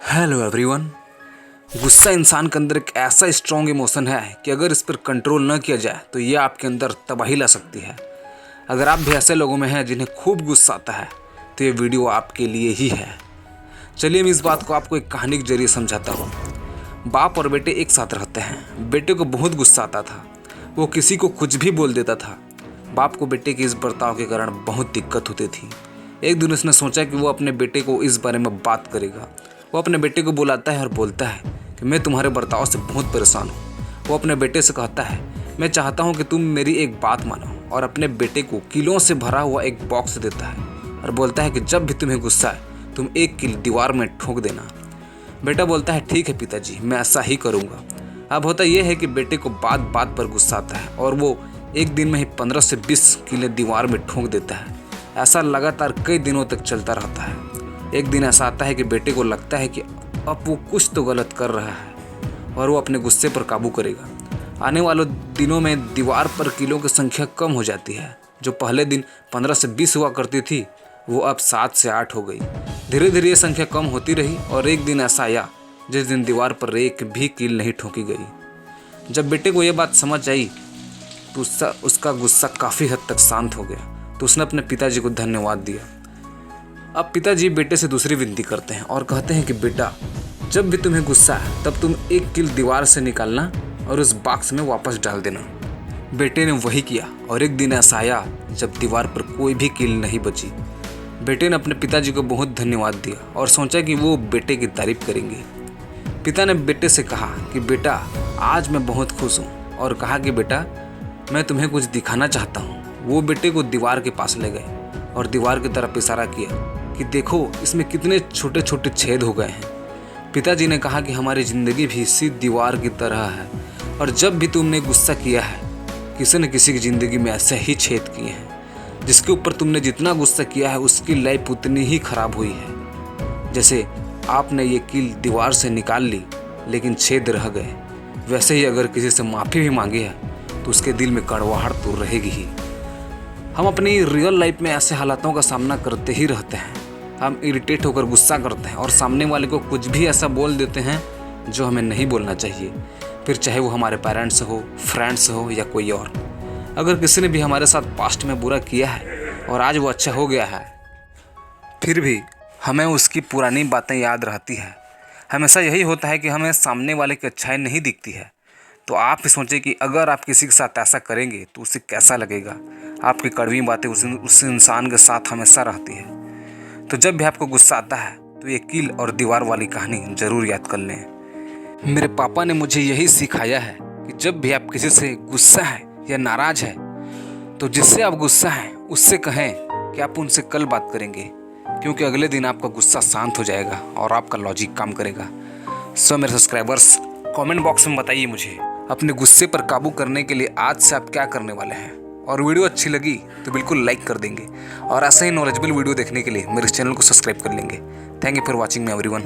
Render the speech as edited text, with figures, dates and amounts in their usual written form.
Hello everyone. गुस्सा इंसान के अंदर एक ऐसा स्ट्रॉन्ग इमोशन है कि अगर इस पर कंट्रोल न किया जाए तो ये आपके अंदर तबाही ला सकती है। अगर आप भी ऐसे लोगों में हैं जिन्हें खूब गुस्सा आता है तो ये वीडियो आपके लिए ही है। चलिए मैं इस बात को आपको एक कहानी के जरिए समझाता हूँ। बाप और बेटे एक साथ रहते हैं। बेटे को बहुत गुस्सा आता था, वो किसी को कुछ भी बोल देता था। बाप को बेटे के इस बर्ताव के कारण बहुत दिक्कत होती थी। एक दिन उसने सोचा कि वो अपने बेटे को इस बारे में बात करेगा। वो अपने बेटे को बुलाता है और बोलता है कि मैं तुम्हारे बर्ताव से बहुत परेशान हूँ। वो अपने बेटे से कहता है, मैं चाहता हूँ कि तुम मेरी एक बात मानो, और अपने बेटे को कीलों से भरा हुआ एक बॉक्स देता है और बोलता है कि जब भी तुम्हें गुस्सा है तुम एक कील दीवार में ठोक देना। बेटा बोलता है ठीक है पिताजी, मैं ऐसा ही करूँगा। अब होता यह है कि बेटे को बात बात पर गुस्सा आता है और वो एक दिन में ही 15 से 20 कीलें दीवार में ठोक देता है। ऐसा लगातार कई दिनों तक चलता रहता है। एक दिन ऐसा आता है कि बेटे को लगता है कि अब वो कुछ तो गलत कर रहा है और वो अपने गुस्से पर काबू करेगा। आने वाले दिनों में दीवार पर कीलों की संख्या कम हो जाती है। जो पहले दिन 15 से 20 हुआ करती थी वो अब 7 से 8 हो गई। धीरे धीरे ये संख्या कम होती रही और एक दिन ऐसा आया जिस दिन दीवार पर एक भी कील नहीं ठोकी गई। जब बेटे को यह बात समझ आई तो उसका गुस्सा काफ़ी हद तक शांत हो गया। तो उसने अपने पिताजी को धन्यवाद दिया। अब पिताजी बेटे से दूसरी विनती करते हैं और कहते हैं कि बेटा, जब भी तुम्हें गुस्सा है तब तुम एक कील दीवार से निकालना और उस बॉक्स में वापस डाल देना। बेटे ने वही किया और एक दिन ऐसा आया जब दीवार पर कोई भी कील नहीं बची। बेटे ने अपने पिताजी को बहुत धन्यवाद दिया और सोचा कि वो बेटे की तारीफ करेंगे। पिता ने बेटे से कहा कि बेटा, आज मैं बहुत खुश हूँ, और कहा कि बेटा मैं तुम्हें कुछ दिखाना चाहता हूँ। वो बेटे को दीवार के पास ले गए और दीवार की तरफ इशारा किया कि देखो इसमें कितने छोटे छोटे छेद हो गए हैं। पिताजी ने कहा कि हमारी ज़िंदगी भी इसी दीवार की तरह है, और जब भी तुमने गुस्सा किया है किसी न किसी की ज़िंदगी में ऐसे ही छेद किए हैं। जिसके ऊपर तुमने जितना गुस्सा किया है उसकी लाइफ उतनी ही खराब हुई है। जैसे आपने ये कील दीवार से निकाल ली लेकिन छेद रह गए, वैसे ही अगर किसी से माफ़ी भी मांगी है तो उसके दिल में कड़वाहट तो रहेगी ही। हम अपनी रियल लाइफ में ऐसे हालातों का सामना करते ही रहते हैं। हम इरिटेट होकर गुस्सा करते हैं और सामने वाले को कुछ भी ऐसा बोल देते हैं जो हमें नहीं बोलना चाहिए, फिर चाहे वो हमारे पेरेंट्स हो, फ्रेंड्स हो या कोई और। अगर किसी ने भी हमारे साथ पास्ट में बुरा किया है और आज वो अच्छा हो गया है, फिर भी हमें उसकी पुरानी बातें याद रहती है। हमेशा यही होता है कि हमें सामने वाले की अच्छाई नहीं दिखती है। तो आप ही सोचें कि अगर आप किसी के साथ ऐसा करेंगे तो उसे कैसा लगेगा। आपकी कड़वी बातें उस इंसान के साथ हमेशा रहती है। तो जब भी आपको गुस्सा आता है तो ये कील और दीवार वाली कहानी ज़रूर याद कर लें। मेरे पापा ने मुझे यही सिखाया है कि जब भी आप किसी से गुस्सा है या नाराज़ है तो जिससे आप गुस्सा हैं उससे कहें कि आप उनसे कल बात करेंगे, क्योंकि अगले दिन आपका गुस्सा शांत हो जाएगा और आपका लॉजिक काम करेगा। सो मेरे सब्सक्राइबर्स, कमेंट बॉक्स में बताइए मुझे अपने गुस्से पर काबू करने के लिए आज से आप क्या करने वाले हैं। और वीडियो अच्छी लगी तो बिल्कुल लाइक कर देंगे, और ऐसे ही नॉलेजेबल वीडियो देखने के लिए मेरे चैनल को सब्सक्राइब कर लेंगे। Thank you for watching me everyone.